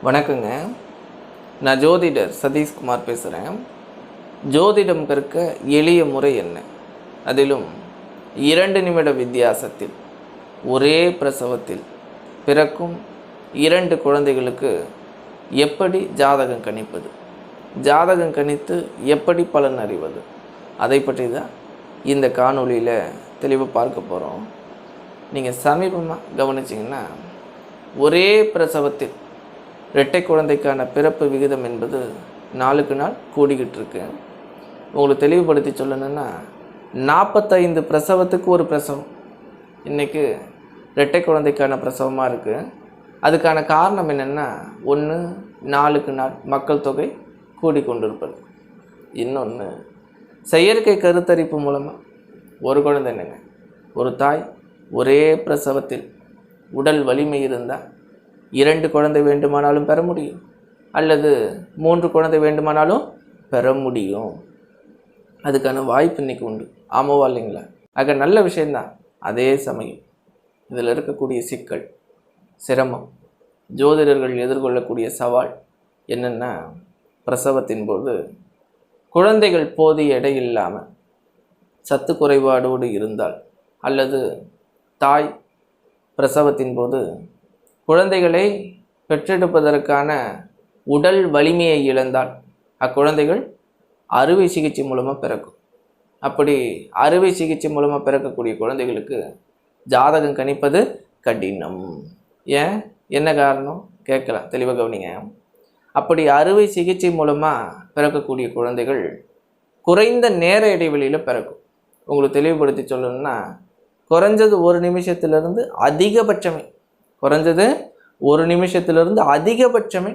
வணக்கங்க. நான் ஜோதிடர் சதீஷ்குமார் பேசுகிறேன். ஜோதிடம் கற்க எளிய முறை என்ன? அதிலும் 2 நிமிட வித்தியாசத்தில் ஒரே பிரசவத்தில் பிறக்கும் 2 குழந்தைகளுக்கு எப்படி ஜாதகம் கணிப்பது, ஜாதகம் கணித்து எப்படி பலன் அறிவது, அதை பற்றி தான் இந்த காணொளியில் தெளிவாக பார்க்க போகிறோம். நீங்கள் சமீபமாக கவனிச்சிங்கன்னா ஒரே பிரசவத்தில் இரட்டை குழந்தைக்கான பிறப்பு விகிதம் என்பது நாளுக்கு நாள் கூடிக்கிட்டு இருக்கு. உங்களுக்கு தெளிவுபடுத்தி சொல்லணுன்னா 45 பிரசவத்துக்கு ஒரு பிரசவம் இன்றைக்கி இரட்டை குழந்தைக்கான பிரசவமாக இருக்குது. அதுக்கான காரணம் என்னென்னா, ஒன்று நாளுக்கு நாள் மக்கள் தொகை கூடிக்கொண்டிருப்பது, இன்னொன்று செயற்கை கருத்தரிப்பு மூலமாக ஒரு குழந்தை என்னங்க, ஒரு தாய் ஒரே பிரசவத்தில் உடல் வலிமை இருந்தால் 2 குழந்தை வேண்டுமானாலும் பெற முடியும், அல்லது 3 குழந்தை வேண்டுமானாலும் பெற முடியும். அதுக்கான வாய்ப்பு இன்றைக்கி உண்டு. ஆமாவா இல்லைங்களா? ஆக நல்ல விஷயந்தான். அதே சமயம் இதில் இருக்கக்கூடிய சிக்கல், சிரமம், ஜோதிடர்கள் எதிர்கொள்ளக்கூடிய சவால் என்னென்னா, பிரசவத்தின் போது குழந்தைகள் போதிய எடை இல்லாமல் சத்து குறைபாடோடு இருந்தால், அல்லது தாய் பிரசவத்தின் போது குழந்தைகளை பெற்றெடுப்பதற்கான உடல் வலிமையை இழந்தால் அக்குழந்தைகள் அறுவை சிகிச்சை மூலமாக பிறக்கும். அப்படி அறுவை சிகிச்சை மூலமாக பிறக்கக்கூடிய குழந்தைகளுக்கு ஜாதகம் கணிப்பது கடினம். ஏன், என்ன காரணம் கேட்கலாம், தெளிவாக கவனிங்க. அப்படி அறுவை சிகிச்சை மூலமாக பிறக்கக்கூடிய குழந்தைகள் குறைந்த நேர இடைவெளியில் பிறக்கும். உங்களுக்கு தெளிவுபடுத்தி சொல்லணும்னா, குறைஞ்சது 1 நிமிஷத்திலிருந்து அதிகபட்சமே, குறைஞ்சது 1 நிமிஷத்திலிருந்து அதிகபட்சமே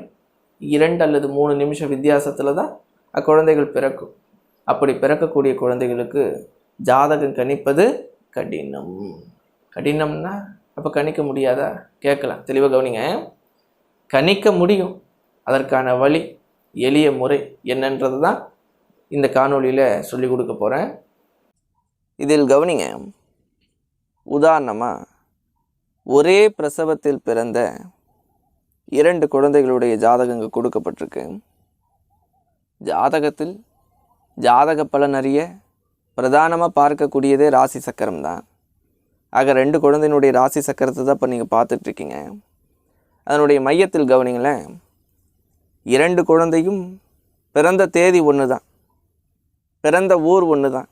2 அல்லது 3 நிமிஷம் வித்தியாசத்தில் தான் அக்குழந்தைகள் பிறக்கும். அப்படி பிறக்கக்கூடிய குழந்தைகளுக்கு ஜாதகம் கணிப்பது கடினம். கடினம்னா அப்போ கணிக்க முடியாதா கேட்கலாம், தெளிவாக கவனிங்க. கணிக்க முடியும். அதற்கான வழி, எளிய முறை என்னன்றது தான் இந்த காணொளியில் சொல்லிக் கொடுக்க போகிறேன். இதில் கவனிங்க. உதாரணமாக, ஒரே பிரசவத்தில் பிறந்த 2 குழந்தைகளுடைய ஜாதகங்கள் கொடுக்கப்பட்டிருக்கு. ஜாதகத்தில் ஜாதக பலன் அறிய பிரதானமாக பார்க்கக்கூடியதே ராசி சக்கரம் தான். ஆக 2 குழந்தையினுடைய ராசி சக்கரத்தை தான் இப்போ நீங்கள் பார்த்துட்ருக்கீங்க. அதனுடைய மையத்தில் கவனிங்களேன், 2 குழந்தையும் பிறந்த தேதி ஒன்று தான், பிறந்த ஊர் ஒன்று தான்,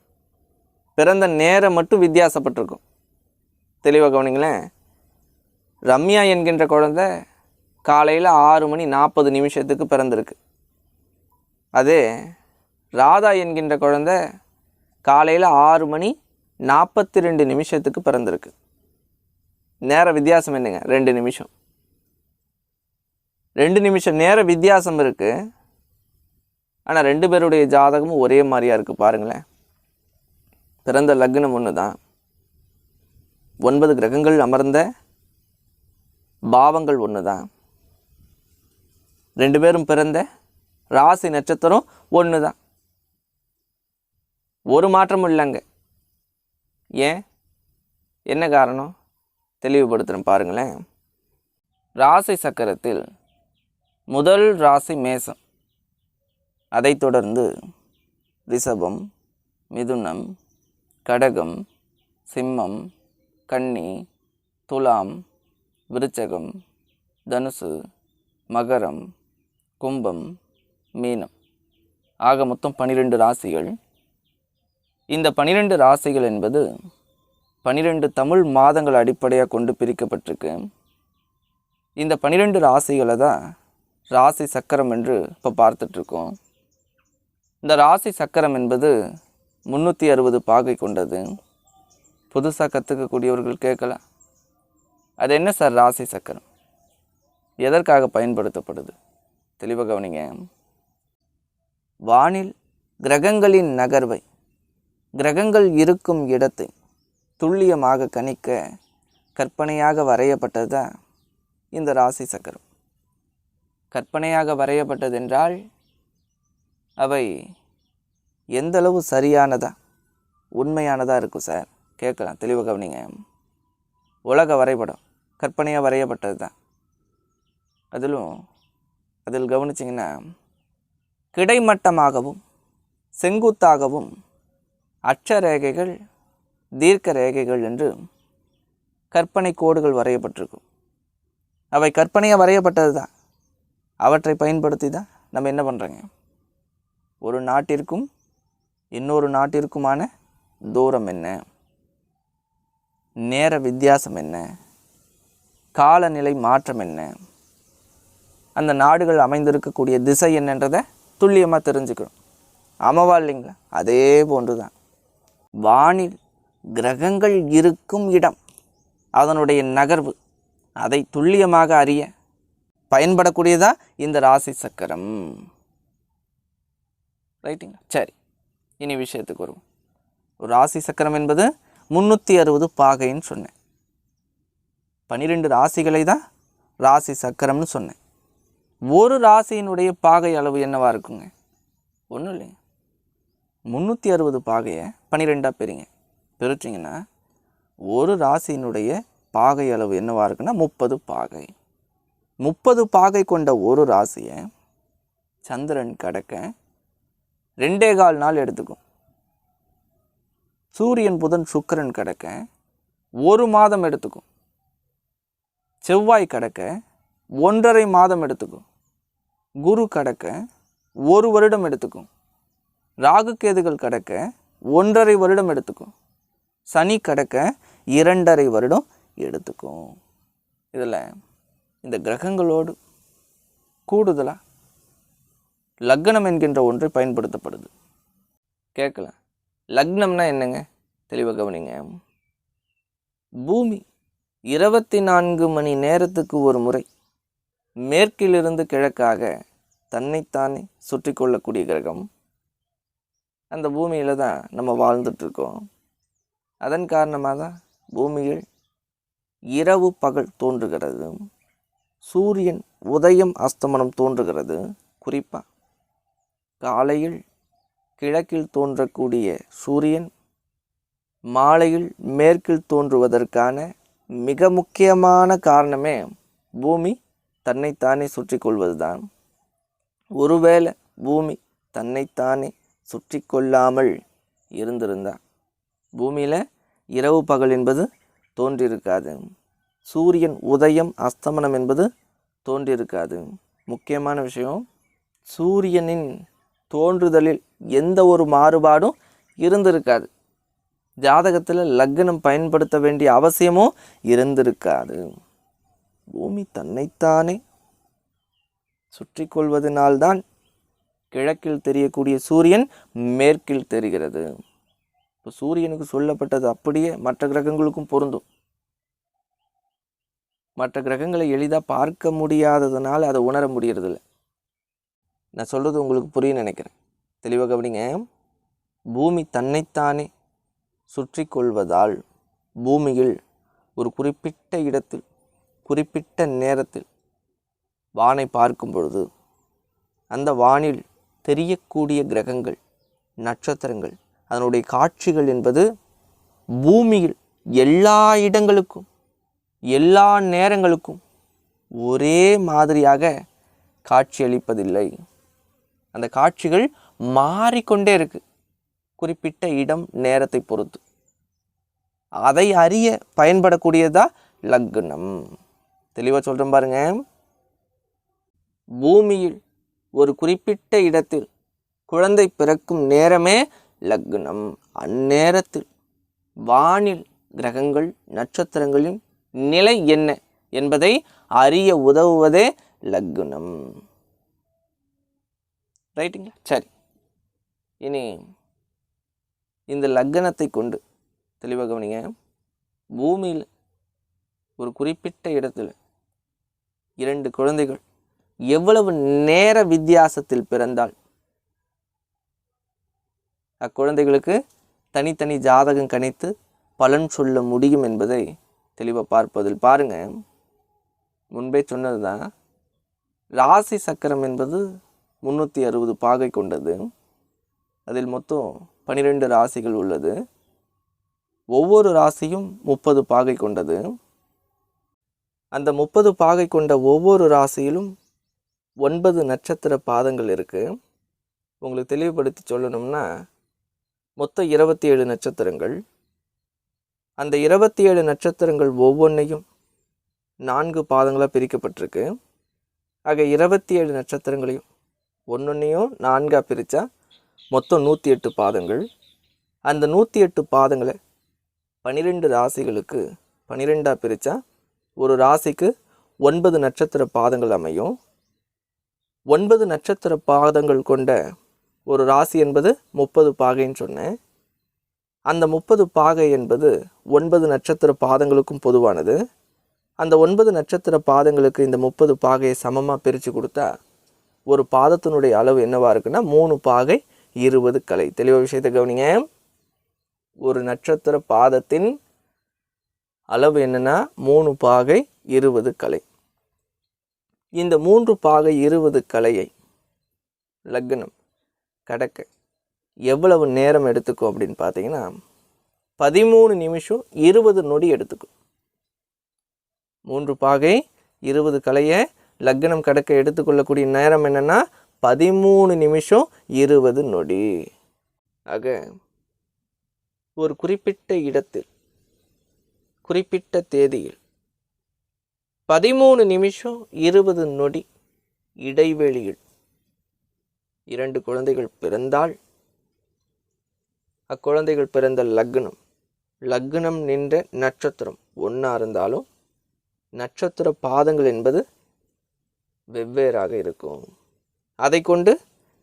பிறந்த நேரம் மட்டும் வித்தியாசப்பட்டிருக்கும். தெளிவாக கவனிங்களேன். ரம்யா என்கின்ற குழந்தை காலையில் 6:40 பிறந்திருக்கு. அதே ராதா என்கின்ற குழந்தை காலையில் 6:42 பிறந்திருக்கு. நேர வித்தியாசம் என்னங்க, 2 நிமிஷம். 2 நிமிஷம் நேர வித்தியாசம் இருக்குது. ஆனால் 2 பேருடைய ஜாதகமும் ஒரே மாதிரியாக இருக்குது. பாருங்களேன், பிறந்த லக்னம் ஒன்று தான், 9 கிரகங்கள் அமர்ந்த பாவங்கள் ஒன்று தான், 2 பேரும் பிறந்த ராசி நட்சத்திரம் ஒன்று தான், ஒரு மாற்றமும் இல்லைங்க. ஏன், என்ன காரணம் தெளிவுபடுத்துகிறேன் பாருங்களேன். ராசி சக்கரத்தில் முதல் ராசி மேசம், அதைத் தொடர்ந்து ரிஷபம், மிதுனம், கடகம், சிம்மம், கன்னி, துலாம், விருச்சகம், தனுசு, மகரம், கும்பம், மீனம். ஆக மொத்தம் 12 ராசிகள். இந்த 12 ராசிகள் என்பது 12 தமிழ் மாதங்கள் அடிப்படையாக கொண்டு பிரிக்கப்பட்டிருக்கு. இந்த 12 ராசிகளை தான் ராசி சக்கரம் என்று இப்போ பார்த்துட்ருக்கோம். இந்த ராசி சக்கரம் என்பது 360 பாகை கொண்டது. புதுசாக கற்றுக்கக்கூடியவர்கள் கேட்கலாம், அது என்ன சார் ராசி சக்கரம், எதற்காக பயன்படுத்தப்படுது? தெளிவாக கவனிங்க. வானில் கிரகங்களின் நகர்வை, கிரகங்கள் இருக்கும் இடத்தை துல்லியமாக கணிக்க கற்பனையாக வரையப்பட்டது தான் இந்த ராசி சக்கரம். கற்பனையாக வரையப்பட்டதென்றால் அவை எந்தளவு சரியானதா உண்மையானதாக இருக்கும் சார் கேட்கலாம், தெளிவாக கவனிங்க. உலக வரைபடம் கற்பனையாக வரையப்பட்டது தான். அதிலும் அதில் கவனிச்சிங்கன்னா கிடைமட்டமாகவும் செங்குத்தாகவும் அட்சரேகைகள், தீர்க்க ரேகைகள் என்று கற்பனை கோடுகள் வரையப்பட்டிருக்கும். அவை கற்பனையாக வரையப்பட்டது தான். அவற்றை பயன்படுத்தி தான் நம்ம என்ன பண்ணுறோங்க, ஒரு நாட்டிற்கும் இன்னொரு நாட்டிற்குமான தூரம் என்ன, நேர வித்தியாசம் என்ன, காலநிலை மாற்றம் என்ன, அந்த நாடுகள் அமைந்திருக்கக்கூடிய திசை என்னன்றதை துல்லியமாக தெரிஞ்சுக்கணும். ஆமாவா இல்லைங்களா? அதே போன்று தான் வானில் கிரகங்கள் இருக்கும் இடம், அதனுடைய நகர்வு, அதை துல்லியமாக அறிய பயன்படக்கூடியதா இந்த ராசி சக்கரம். ரைட்டுங்களா? சரி, இனி விஷயத்துக்கு வருவோம். ஒரு ராசி சக்கரம் என்பது 360 பாகைன்னு சொன்னேன். 12 ராசிகளை தான் ராசி சக்கரம்னு சொன்னேன். ஒரு ராசியினுடைய பாகை அளவு என்னவா இருக்குங்க? ஒன்றும் இல்லைங்க, 360 பாகையை 12ஆக பிரிங்க. பிரிச்சிங்கன்னா ஒரு ராசியினுடைய பாகை அளவு என்னவா இருக்குன்னா 30 பாகை. 30 பாகை கொண்ட ஒரு ராசியை சந்திரன் கடக்க 2.25 நாள் எடுத்துக்கும். சூரியன் புதன் சுக்கிரன் கடக்க 1 மாதம் எடுத்துக்கும். செவ்வாய் கடக்க 1.5 மாதம் எடுத்துக்கும். குரு கடக்க 1 வருடம் எடுத்துக்கும். ராகு கேதுகள் கடக்க 1.5 வருடம் எடுத்துக்கும். சனி கடக்க 2.5 வருடம் எடுத்துக்கும். இதில் இந்த கிரகங்களோடு கூடுதலாக லக்னம் என்கின்ற ஒன்றை பயன்படுத்தப்படுது. கேட்கல, லக்னம்னா என்னங்க? தெளிவாக கவனிங்க. பூமி 24 மணி நேரத்துக்கு ஒரு முறை மேற்கிலிருந்து கிழக்காக தன்னைத்தானே சுற்றி கொள்ளக்கூடிய கிரகம். அந்த பூமியில் தான் நம்ம வாழ்ந்துட்டுருக்கோம். அதன் காரணமாக தான் பூமியில் இரவு பகல் தோன்றுகிறது, சூரியன் உதயம் அஸ்தமனம் தோன்றுகிறது. குறிப்பாக காலையில் கிழக்கில் தோன்றக்கூடிய சூரியன் மாலையில் மேற்கில் தோன்றுவதற்கான மிக முக்கியமான காரணமே பூமி தன்னைத்தானே சுற்றி கொள்வது தான். ஒருவேளை பூமி தன்னைத்தானே சுற்றி கொள்ளாமல் இருந்திருந்தால் பூமியில் இரவு பகல் என்பது தோன்றியிருக்காது, சூரியன் உதயம் அஸ்தமனம் என்பது தோன்றியிருக்காது. முக்கியமான விஷயம், சூரியனின் தோன்றுதலில் எந்த ஒரு மாறுபாடும் இருந்திருக்காது. ஜாதகத்தில் லக்னம் பயன்படுத்த வேண்டிய அவசியமும் இருந்திருக்காது. பூமி தன்னைத்தானே சுற்றி கொள்வதனால்தான் கிழக்கில் தெரியக்கூடிய சூரியன் மேற்கில் தெரிகிறது. இப்போ சூரியனுக்கு சொல்லப்பட்டது அப்படியே மற்ற கிரகங்களுக்கும் பொருந்தும். மற்ற கிரகங்களை எளிதாக பார்க்க முடியாததுனால அதை உணர முடியறதில்ல. நான் சொல்கிறது உங்களுக்கு புரியும் நினைக்கிறேன். தெளிவாக கவனிங்க. பூமி தன்னைத்தானே சுற்றி கொள்வதால் பூமியில் ஒரு குறிப்பிட்ட இடத்தில் குறிப்பிட்ட நேரத்தில் வானை பார்க்கும் பொழுது அந்த வானில் தெரியக்கூடிய கிரகங்கள், நட்சத்திரங்கள், அதனுடைய காட்சிகள் என்பது பூமியில் எல்லா இடங்களுக்கும் எல்லா நேரங்களுக்கும் ஒரே மாதிரியாக காட்சியளிப்பதில்லை. அந்த காட்சிகள் மாறிக்கொண்டே இருக்கு, குறிப்பிட்ட இடம் நேரத்தை பொறுத்து. அதை அறிய பயன்படக்கூடியதா லக்னம். தெளிவாக சொல்கிறேன் பாருங்க. பூமியில் ஒரு குறிப்பிட்ட இடத்தில் குழந்தை பிறக்கும் நேரமே லக்னம். அந்நேரத்தில் வானில் கிரகங்கள், நட்சத்திரங்களின் நிலை என்ன என்பதை அறிய உதவுவதே லக்னம். ரைட்டுங்களா? சரி, இனி இந்த லக்னத்தை கொண்டு தெளிவாக கவனிங்க. பூமியில் ஒரு குறிப்பிட்ட இடத்துல 2 குழந்தைகள் எவ்வளவு நேர வித்தியாசத்தில் பிறந்தால் அக்குழந்தைகளுக்கு தனித்தனி ஜாதகம் கணித்து பலன் சொல்ல முடியும் என்பதை தெளிவாக பார்ப்பதில் பாருங்க. முன்பே சொன்னது தான், ராசி சக்கரம் என்பது 360 பாகை கொண்டது. அதில் மொத்தம் 12 ராசிகள் உள்ளது. ஒவ்வொரு ராசியும் 30 பாகை கொண்டது. அந்த 30 பாகை கொண்ட ஒவ்வொரு ராசியிலும் 9 நட்சத்திர பாதங்கள் இருக்குது. உங்களுக்கு தெளிவுபடுத்தி சொல்லணும்னா மொத்தம் 27 நட்சத்திரங்கள். அந்த 27 நட்சத்திரங்கள் ஒவ்வொன்றையும் 4 பாதங்களாக பிரிக்கப்பட்டிருக்கு. ஆக 27 நட்சத்திரங்களையும் ஒன்றொன்றையும் 4ஆக பிரித்தா மொத்தம் 108 பாதங்கள். அந்த 108 பாதங்களை 12 ராசிகளுக்கு 12ஆக பிரித்தா ஒரு ராசிக்கு 9 நட்சத்திர பாதங்கள் அமையும். 9 நட்சத்திர பாதங்கள் கொண்ட ஒரு ராசி என்பது 30 பாகைன்னு சொன்னேன். அந்த 30 பாகை என்பது 9 நட்சத்திர பாதங்களுக்கும் பொதுவானது. அந்த 9 நட்சத்திர பாதங்களுக்கு இந்த 30 பாகையை சமமாக பிரித்து கொடுத்தா ஒரு பாதத்தினுடைய அளவு என்னவா இருக்குன்னா 3 பாகை 20 கலை. தெளிவாக விஷயத்தை கவனிங்க. ஒரு நட்சத்திர பாதத்தின் அளவு என்னன்னா 3 பாகை 20 கலை. இந்த 3 பாகை 20 கலையை லக்னம் கடக்க எவ்வளவு நேரம் எடுத்துக்கும் அப்படின்னு பார்த்தீங்கன்னா 13 நிமிஷம் 20 நொடி எடுத்துக்கும். 3 பாகை 20 கலையை லக்னம் கடக்க எடுத்துக்கொள்ளக்கூடிய நேரம் என்னன்னா 13 நிமிஷம் 20 நொடி. ஆக ஒரு குறிப்பிட்ட இடத்தில் குறிப்பிட்ட தேதியில் 13 நிமிஷம் 20 நொடி இடைவெளியில் 2 குழந்தைகள் பிறந்தால் அக்குழந்தைகள் பிறந்த லக்னம் நின்ற நட்சத்திரம் ஒன்றா இருந்தாலும் நட்சத்திர பாதங்கள் என்பது வெவ்வேறாக இருக்கும். அதை கொண்டு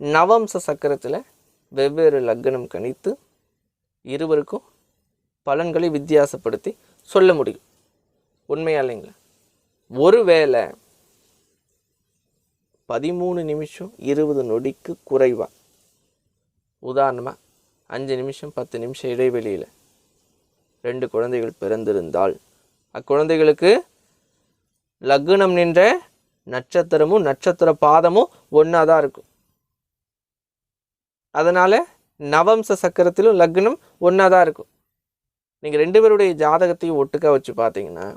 நவம்ச சக்கரத்தில் வெவ்வேறு லக்னம் கணித்து இருவருக்கும் பலன்களை வித்தியாசப்படுத்தி சொல்ல முடியும். உண்மையா இல்லைங்களா? ஒருவேளை 13 நிமிஷம் 20 நொடிக்கு குறைவா, உதாரணமாக 5 நிமிஷம் 10 நிமிஷம் இடைவெளியில் 2 குழந்தைகள் பிறந்திருந்தால் அக்குழந்தைகளுக்கு லக்னம் நின்ற நட்சத்திரமும் நட்சத்திர பாதமும் ஒன்றா தான் இருக்கும். அதனால் நவம்ச சக்கரத்திலும் லக்னம் ஒன்றா தான் இருக்கும். நீங்கள் 2 பேருடைய ஜாதகத்தையும் ஒட்டுக்கா வச்சு பார்த்தீங்கன்னா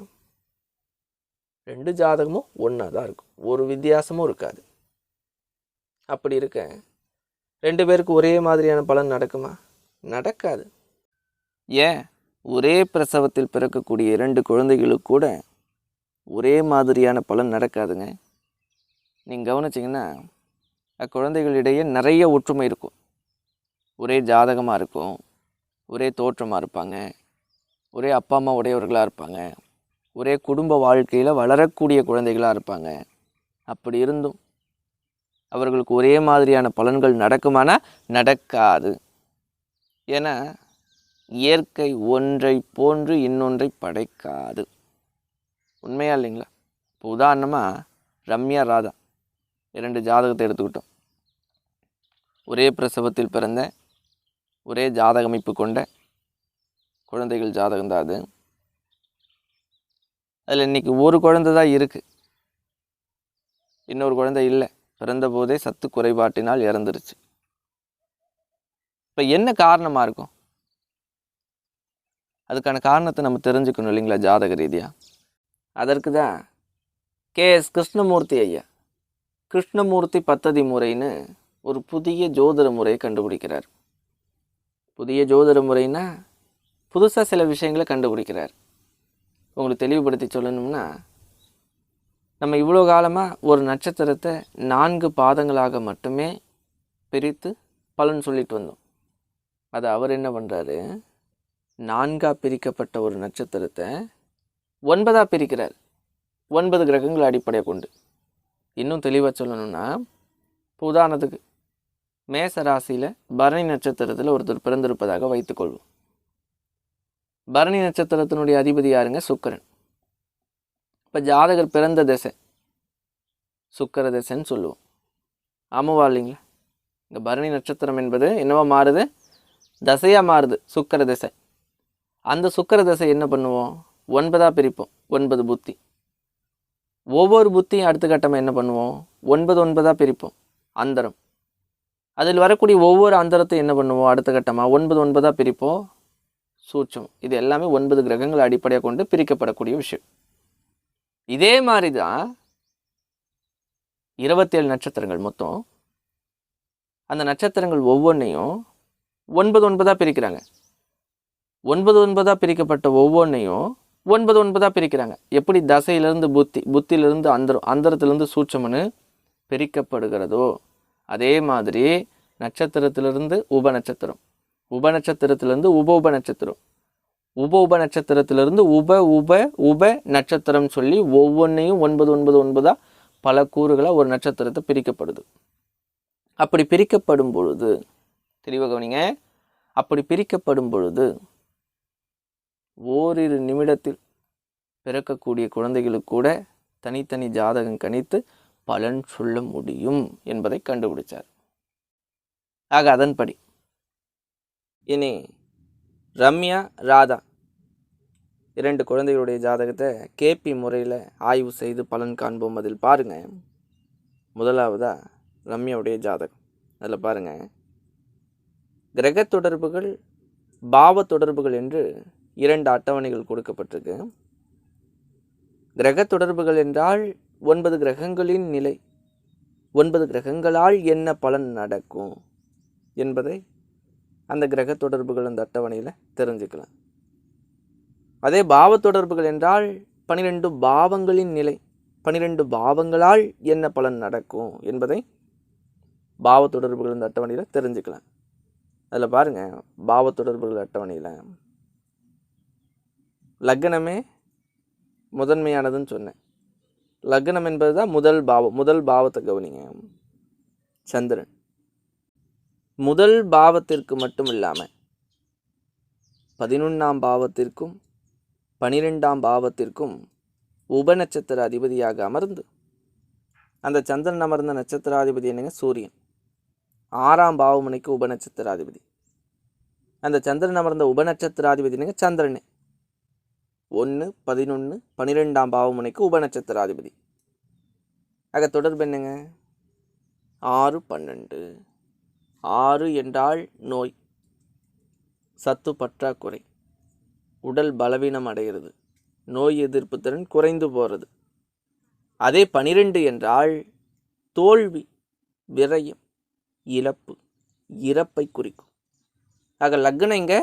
2 ஜாதகமும் ஒன்றா தான் இருக்கும். ஒரு வித்தியாசமும் இருக்காது. அப்படி இருக்க 2 பேருக்கு ஒரே மாதிரியான பலன் நடக்குமா? நடக்காது. ஏன்? ஒரே பிரசவத்தில் பிறக்கக்கூடிய 2 குழந்தைகளுக்கு கூட ஒரே மாதிரியான பலன் நடக்காதுங்க. நீங்கள் கவனிச்சிங்கன்னா அக்குழந்தைகளிடையே நிறைய ஒற்றுமை இருக்கும். ஒரே ஜாதகமாக இருக்கும், ஒரே தோற்றமாக இருப்பாங்க, ஒரே அப்பா அம்மா உடையவர்களாக இருப்பாங்க, ஒரே குடும்ப வாழ்க்கையில் வளரக்கூடிய குழந்தைகளாக இருப்பாங்க. அப்படி இருந்தும் அவர்களுக்கு ஒரே மாதிரியான பலன்கள் நடக்குமானா நடக்காது. ஏன்னா இயற்கை ஒன்றை போன்று இன்னொன்றை படைக்காது. உண்மையா இல்லைங்களா? இப்போ உதாரணமாக ரம்யா ராதா 2 ஜாதகத்தை எடுத்துக்கிட்டோம். ஒரே பிரசவத்தில் பிறந்த ஒரே ஜாதக அமைப்பு கொண்ட குழந்தைகள் ஜாதகம் தான் அது. அதில் இன்றைக்கி ஒரு குழந்தை தான் இருக்குது, இன்னொரு குழந்தை இல்லை. பிறந்த போதே சத்து குறைபாட்டினால் இறந்துருச்சு. இப்போ என்ன காரணமாக இருக்கும்? அதுக்கான காரணத்தை நம்ம தெரிஞ்சுக்கணும் இல்லைங்களா ஜாதக ரீதியாக. அதற்கு தான் KS கிருஷ்ணமூர்த்தி ஐயா கிருஷ்ணமூர்த்தி பத்ததி முறைன்னு ஒரு புதிய ஜோதிட முறையை கண்டுபிடிக்கிறார். புதிய ஜோதிட முறைன்னா புதுசாக சில விஷயங்களை கண்டுபிடிக்கிறார். உங்களுக்கு தெளிவுபடுத்தி சொல்லணும்னா, நம்ம இவ்வளோ காலமாக ஒரு நட்சத்திரத்தை 4 பாதங்களாக மட்டுமே பிரித்து பலன் சொல்லிட்டு வந்தோம். அது அவர் என்ன பண்ணுறாரு, 4ஆக பிரிக்கப்பட்ட ஒரு நட்சத்திரத்தை 9ஆக பிரிக்கிறார். 9 கிரகங்கள் அடிப்படையாக கொண்டு. இன்னும் தெளிவாக சொல்லணும்னா, இப்போ உதாரணத்துக்கு மேச ராசியில் பரணி நட்சத்திரத்தில் ஒருத்தர் பிறந்திருப்பதாக வைத்துக்கொள்வோம். பரணி நட்சத்திரத்தினுடைய அதிபதி யாருங்க? சுக்கிரன். இப்போ ஜாதகர் பிறந்த திசை சுக்கிர திசைன்னு சொல்லுவோம். ஆமாவா இல்லைங்களா? இங்கே பரணி நட்சத்திரம் என்பது என்னவா மாறுது? தசையாக மாறுது, சுக்கிர திசை. அந்த சுக்கிர திசை என்ன பண்ணுவோம்? 9ஆக பிரிப்போம். 9 புத்தி. ஒவ்வொரு புத்தியும் அடுத்த கட்டமாக என்ன பண்ணுவோம்? 9 9ஆக பிரிப்போம். அந்தரம். அதில் வரக்கூடிய ஒவ்வொரு அந்தரத்தையும் என்ன பண்ணுவோம்? அடுத்த கட்டமாக 9 9ஆக பிரிப்போம். சூட்சம். இது எல்லாமே 9 கிரகங்கள் அடிப்படையாக கொண்டு பிரிக்கப்படக்கூடிய விஷயம். இதே மாதிரி தான் 27 நட்சத்திரங்கள் மொத்தம். அந்த நட்சத்திரங்கள் ஒவ்வொன்றையும் 9 9 பிரிக்கிறாங்க. 9 9 பிரிக்கப்பட்ட ஒவ்வொன்றையும் 9 9 பிரிக்கிறாங்க. எப்படி தசையிலிருந்து புத்தியிலிருந்து அந்தரத்திலிருந்து சூட்சமனு பிரிக்கப்படுகிறதோ அதே மாதிரி நட்சத்திரத்திலிருந்து உபநட்சத்திரம், உபநட்சத்திரத்திலிருந்து உப நட்சத்திரம், உப நட்சத்திரத்திலிருந்து உப நட்சத்திரம் சொல்லி ஒவ்வொன்றையும் 9 9 9 பல கூறுகளாக ஒரு நட்சத்திரத்தை பிரிக்கப்படுது. அப்படி பிரிக்கப்படும் பொழுது தெளிவாக கவனிங்க, அப்படி பிரிக்கப்படும் பொழுது ஓரிரு நிமிடத்தில் பிறக்கக்கூடிய குழந்தைகளுக்கு கூட தனித்தனி ஜாதகம் கணித்து பலன் சொல்ல முடியும் என்பதை கண்டுபிடிச்சார். ஆக அதன்படி இனி ரம்யா, ராதா 2 குழந்தைகளுடைய ஜாதகத்தை கேபி முறையில் ஆய்வு செய்து பலன் காண்போம். அதில் பாருங்க, முதலாவதா ரம்யாவுடைய ஜாதகம். அதில் பாருங்க, கிரக தொடர்புகள், பாவ தொடர்புகள் என்று 2 அட்டவணைகள் கொடுக்கப்பட்டிருக்கு. கிரக தொடர்புகள் என்றால் 9 கிரகங்களின் நிலை, 9 கிரகங்களால் என்ன பலன் நடக்கும் என்பதை அந்த கிரக தொடர்புகள் அந்த அட்டவணையில் தெரிஞ்சுக்கலாம். அதே பாவ தொடர்புகள் என்றால் 12 பாவங்களின் நிலை, 12 பாவங்களால் என்ன பலன் நடக்கும் என்பதை பாவ தொடர்புகள் இந்த அட்டவணையில் தெரிஞ்சுக்கலாம். அதில் பாருங்க, பாவ தொடர்புகள் அட்டவணையில் லக்னமே முதன்மையானதுன்னு சொன்னேன். லக்னம் என்பது தான் முதல் பாவம். முதல் பாவத்தை கவனிங்க, சந்திரன். முதல் பாவத்திற்கு மட்டும் இல்லாமல் 11ஆம் பாவத்திற்கும் 12ஆம் பாவத்திற்கும் உபநட்சத்திர அதிபதியாக அமர்ந்து, அந்த சந்திரன் அமர்ந்த நட்சத்திராதிபதி என்னங்க? சூரியன். 6ஆம் பாவமுனைக்கு உபநட்சத்திராதிபதி. அந்த சந்திரன் அமர்ந்த உபநட்சத்திராதிபதி என்னங்க? சந்திரனே. 1 11 12ஆம் பாவமுனைக்கு உபநட்சத்திராதிபதி. ஆக தொடர்பு என்னங்க? 6 12. 6 என்றால் நோய், சத்து பற்றாக்குறை, உடல் பலவீனம் அடைகிறது, நோய் எதிர்ப்பு திறன் குறைந்து போகிறது. அதே 12 என்றால் தோல்வி, விரயம், இழப்பு, இறப்பை குறிக்கும். ஆக லக்னம் இங்கே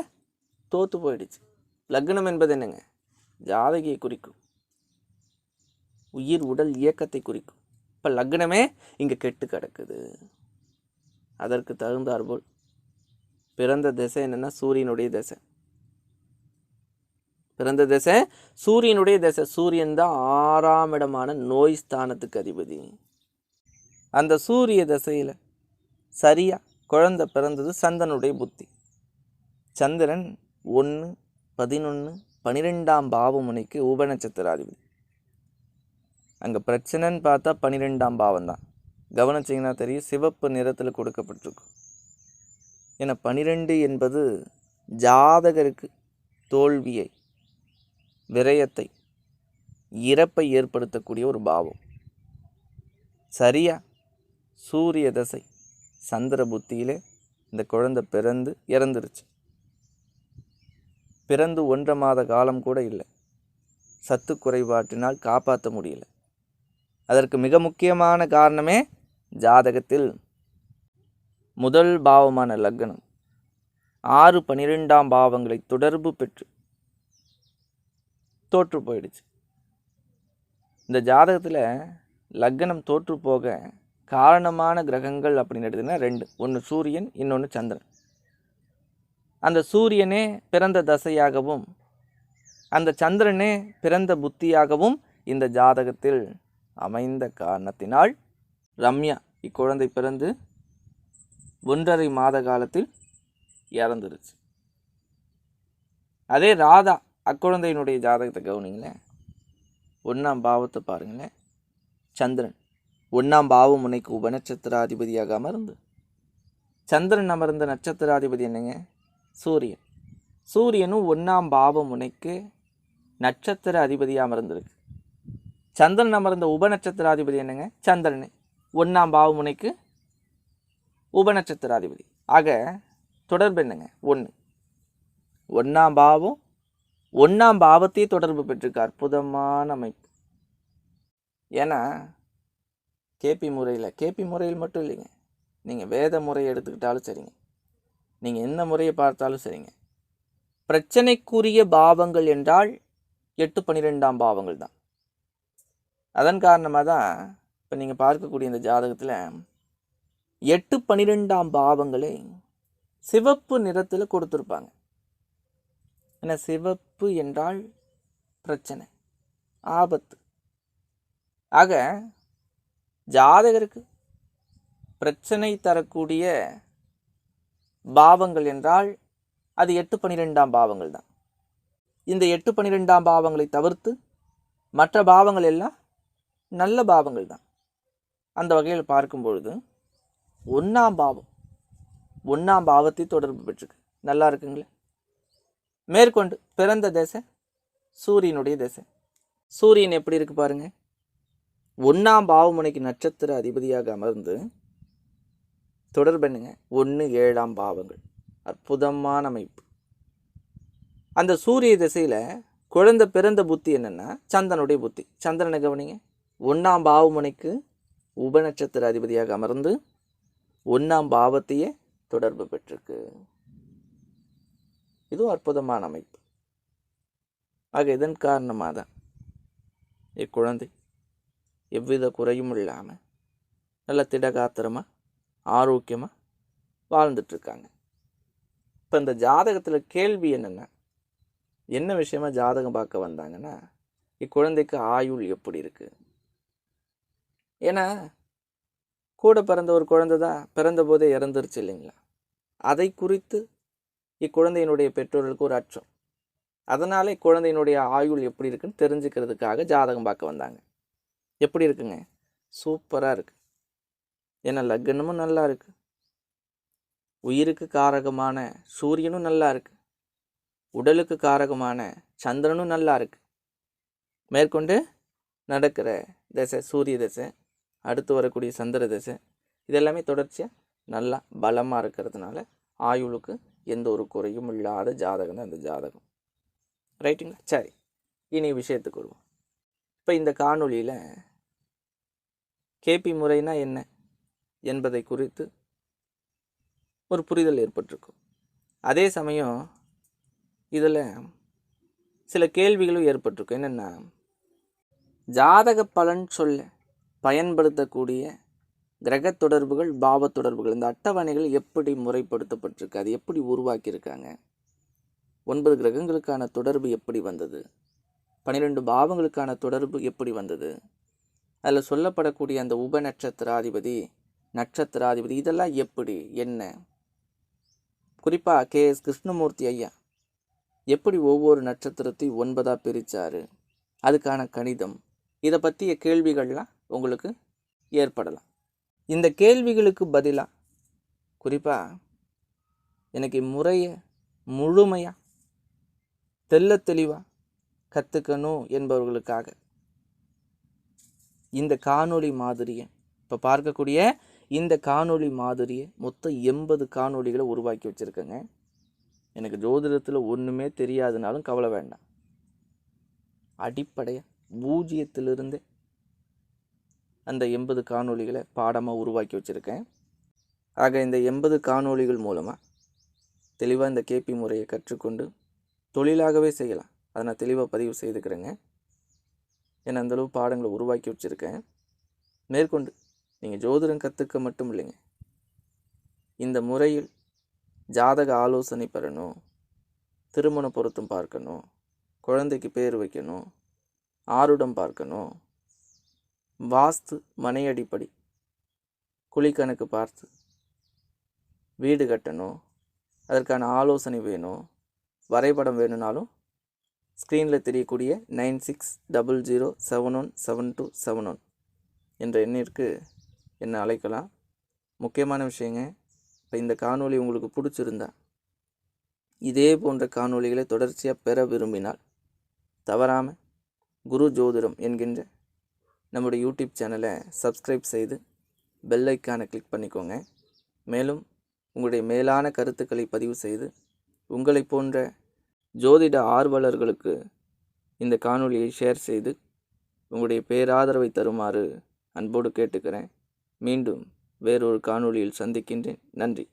தோத்து போயிடுச்சு. லக்னம் என்பது என்னங்க? ஜாதகியை குறிக்கும், உயிர் உடல் இயக்கத்தை குறிக்கும். இப்போ லக்னமே இங்கே கெட்டு கிடக்குது. அதற்கு தகுந்தாற்போல் பிறந்த திசை என்னென்னா சூரியனுடைய திசை. பிறந்த திசை சூரியனுடைய திசை. சூரியன் தான் 6ஆம் இடமான நோய் ஸ்தானத்துக்கு அதிபதி. அந்த சூரிய திசையில் சரியா குழந்தை பிறந்தது சந்திரனுடைய புத்தி. சந்திரன் 1 11 12ஆம் பாவமுனைக்கு உபநட்சத்திராதிபதி. அங்கே பிரச்சனைன்னு பார்த்தா 12ஆம் பாவம் தான். கவனிச்சிங்கன்னா தெரியும், சிவப்பு நிறத்தில் கொடுக்கப்பட்டிருக்கும். ஏன்னா 12 என்பது ஜாதகருக்கு தோல்வியை, விரயத்தை, இறப்பை ஏற்படுத்தக்கூடிய ஒரு பாவம். சரியா சூரிய தசை சந்திர புத்தியிலே இந்த குழந்தை பிறந்து இறந்துருச்சு. பிறந்து 1 மாத காலம் கூட இல்லை. சத்து குறைபாட்டினால் காப்பாற்ற முடியல. அதற்கு மிக முக்கியமான காரணமே ஜாதகத்தில் முதல் பாவமான லக்னம் 6 12ஆம் பாவங்களை தொடர்பு பெற்று தோற்று போயிடுச்சு. இந்த ஜாதகத்தில் லக்னம் தோற்று போக காரணமான கிரகங்கள் அப்படின்னு எடுத்துன்னா 2. ஒன்று சூரியன், இன்னொன்று சந்திரன். அந்த சூரியனே பிறந்த தசையாகவும் அந்த சந்திரனே பிறந்த புத்தியாகவும் இந்த ஜாதகத்தில் அமைந்த காரணத்தினால் ரம்யா இக்குழந்தை பிறந்து 1.5 மாத காலத்தில் இறந்துருச்சு. அதே ராதா அக்குழந்தையினுடைய ஜாதகத்தை கவனிங்களேன். 1ஆம் பாவத்தை பாருங்களேன். சந்திரன் 1ஆம் பாவம் முனைக்கு உபநட்சத்திராதிபதியாக அமர்ந்து, சந்திரன் அமர்ந்த நட்சத்திராதிபதி என்னங்க? சூரியன். சூரியனும் 1ஆம் பாவம் முனைக்கு நட்சத்திர அதிபதியாக அமர்ந்திருக்கு. சந்திரன் அமர்ந்த உபநட்சத்திராதிபதி என்னங்க? சந்திரனே. 1ஆம் பாவ முனைக்கு உபநட்சத்திராதிபதி. ஆக தொடர்பு என்னங்க? 1. 1ஆம் பாவம் 1ஆம் பாவத்தையே தொடர்பு பெற்றிருக்கு. அற்புதமான அமைப்பு. ஏன்னா கேபி முறையில் மட்டும் இல்லைங்க, நீங்கள் வேத முறையை எடுத்துக்கிட்டாலும் சரிங்க, நீங்கள் என்ன முறையை பார்த்தாலும் சரிங்க, பிரச்சனைக்குரிய பாவங்கள் என்றால் 8-12ஆம் பாவங்கள் தான். அதன் காரணமாக தான் இப்போ நீங்கள் பார்க்கக்கூடிய இந்த ஜாதகத்தில் 8-12ஆம் பாவங்களை சிவப்பு நிறத்தில் கொடுத்துருப்பாங்க. ஏன்னா சிவப்பு என்றால் பிரச்சனை, ஆபத்து. ஆக ஜாதகருக்கு பிரச்சனை தரக்கூடிய பாவங்கள் என்றால் அது 8-12ஆம் பாவங்கள் தான். இந்த 8-12ஆம் பாவங்களை தவிர்த்து மற்ற பாவங்கள் எல்லாம் நல்ல பாவங்கள் தான். அந்த வகையில் பார்க்கும் பொழுது 1ஆம் பாவம் 1ஆம் பாவத்தை தொடர்பு பெற்றிருக்கு, நல்லா இருக்குங்களே. மேற்கொண்டு பிறந்த திசை சூரியனுடைய திசை. சூரியன் எப்படி இருக்கு பாருங்க, 1ஆம் பாவமுனைக்கு நட்சத்திர அதிபதியாக அமர்ந்து தொடர்புங்க 1-7ஆம் பாவங்கள். அற்புதமான அமைப்பு. அந்த சூரிய திசையில் குழந்தை பிறந்த புத்தி என்னென்னா சந்திரனுடைய புத்தி. சந்திரனை கவனிங்க, 1ஆம் பாவமுனைக்கு உபநட்சத்திர அதிபதியாக அமர்ந்து 1ஆம் பாவத்தையே தொடர்பு பெற்றிருக்கு. இதுவும் அற்புதமான அமைப்பு. ஆக இதன் காரணமாக தான் இக்குழந்தை எவ்வித குறையும் இல்லாமல் நல்ல திடகாத்திரமாக ஆரோக்கியமாக வாழ்ந்துட்டுருக்காங்க. இப்போ இந்த ஜாதகத்தில் கேள்வி என்னென்னா, என்ன விஷயமா ஜாதகம் பார்க்க வந்தாங்கன்னா, இக்குழந்தைக்கு ஆயுள் எப்படி இருக்குது. ஏன்னா கூட பிறந்த ஒரு குழந்தை தான் பிறந்த போதே இறந்துருச்சு இல்லைங்களா. அதை குறித்து இக்குழந்தையினுடைய பெற்றோர்களுக்கு ஒரு அச்சம். அதனால் இக்குழந்தையினுடைய ஆயுள் எப்படி இருக்குன்னு தெரிஞ்சுக்கிறதுக்காக ஜாதகம் பார்க்க வந்தாங்க. எப்படி இருக்குங்க, சூப்பராக இருக்குது. ஏன்னா லக்னமும் நல்லா இருக்குது, உயிருக்கு காரகமான சூரியனும் நல்லா இருக்குது, உடலுக்கு காரகமான சந்திரனும் நல்லா இருக்குது. மேற்கொண்டு நடக்கிற திசை சூரிய திசை, அடுத்து வரக்கூடிய சந்திர திசை, இதெல்லாமே தொடர்ச்சியாக நல்லா பலமாக இருக்கிறதுனால ஆயுளுக்கு எந்த ஒரு குறையும் இல்லாத ஜாதகம் தான் இந்த ஜாதகம். ரைட்டுங்களா? சரி, இனி விஷயத்துக்கு வருவோம். இப்போ இந்த காணொளியில் கேபி முறைனா என்ன என்பதை குறித்து ஒரு புரிதல் ஏற்பட்டிருக்கும். அதே சமயம் இதில் சில கேள்விகளும் ஏற்பட்டிருக்கும். என்னென்னா, ஜாதக பலன் சொல்ல பயன்படுத்தக்கூடிய கிரக தொடர்புகள், பாவ தொடர்புகள், இந்த அட்டவணைகள் எப்படி முறைப்படுத்தப்பட்டிருக்கு, அது எப்படி உருவாக்கியிருக்காங்க, 9 கிரகங்களுக்கான தொடர்பு எப்படி வந்தது, 12 பாவங்களுக்கான தொடர்பு எப்படி வந்தது, அதில் சொல்லப்படக்கூடிய அந்த உப நட்சத்திராதிபதி, நட்சத்திராதிபதி, இதெல்லாம் எப்படி என்ன, குறிப்பாக KS கிருஷ்ணமூர்த்தி ஐயா எப்படி ஒவ்வொரு நட்சத்திரத்தையும் 9ஆக பிரித்தார், அதுக்கான கணிதம், இதை பற்றிய கேள்விகள்லாம் உங்களுக்கு ஏற்படலாம். இந்த கேள்விகளுக்கு பதிலாக குறிப்பாக எனக்கு முறையை முழுமையாக தெள்ள தெளிவாக கற்றுக்கணும் என்பவர்களுக்காக இந்த காணொளி மாதிரியை, இப்போ பார்க்கக்கூடிய இந்த காணொளி மாதிரியை மொத்தம் 80 காணொளிகளை உருவாக்கி வச்சுருக்கேங்க. எனக்கு ஜோதிடத்தில் ஒன்றுமே தெரியாதுனாலும் கவலை வேண்டாம். அடிப்படையாக பூஜ்ஜியத்திலிருந்து அந்த 80 காணொளிகளை பாடமாக உருவாக்கி வச்சுருக்கேன். ஆக இந்த 80 காணொளிகள் மூலமாக தெளிவாக இந்த கேபி முறையை கற்றுக்கொண்டு தொழிலாகவே செய்யலாம். அதை நான் தெளிவாக பதிவு செய்துக்கிறேங்க. ஏன்னா அந்தளவு பாடங்களை உருவாக்கி வச்சுருக்கேன். மேற்கொண்டு நீங்கள் ஜோதிடம் கற்றுக்க மட்டும் இல்லைங்க, இந்த முறையில் ஜாதக ஆலோசனை பெறணும், திருமண பொருத்தம் பார்க்கணும், குழந்தைக்கு பேர் வைக்கணும், ஆருடம் பார்க்கணும், வாஸ்து மனை அடிப்படை குழிக்கணக்கு பார்த்து வீடு கட்டணும், அதற்கான ஆலோசனை வேணும், வரைபடம் வேணும்னாலும் ஸ்க்ரீனில் தெரியக்கூடிய 9600717271 என்ற எண்ணிற்கு என்னை அழைக்கலாம். முக்கியமான விஷயங்க, இப்போ இந்த காணொளி உங்களுக்கு பிடிச்சிருந்தா இதே போன்ற காணொளிகளை தொடர்ச்சியாக பெற விரும்பினால் தவறாமல் குரு ஜோதிடம் என்கின்ற நம்முடைய யூடியூப் சேனலை சப்ஸ்கிரைப் செய்து பெல் ஐக்கானை கிளிக் பண்ணிக்கோங்க. மேலும் உங்களுடைய மேலான கருத்துக்களை பதிவு செய்து உங்களை போன்ற ஜோதிட ஆர்வலர்களுக்கு இந்த காணொளியை ஷேர் செய்து உங்களுடைய பேராதரவை தருமாறு அன்போடு கேட்டுக்கிறேன். மீண்டும் வேறொரு காணொளியில் சந்திக்கின்றேன். நன்றி.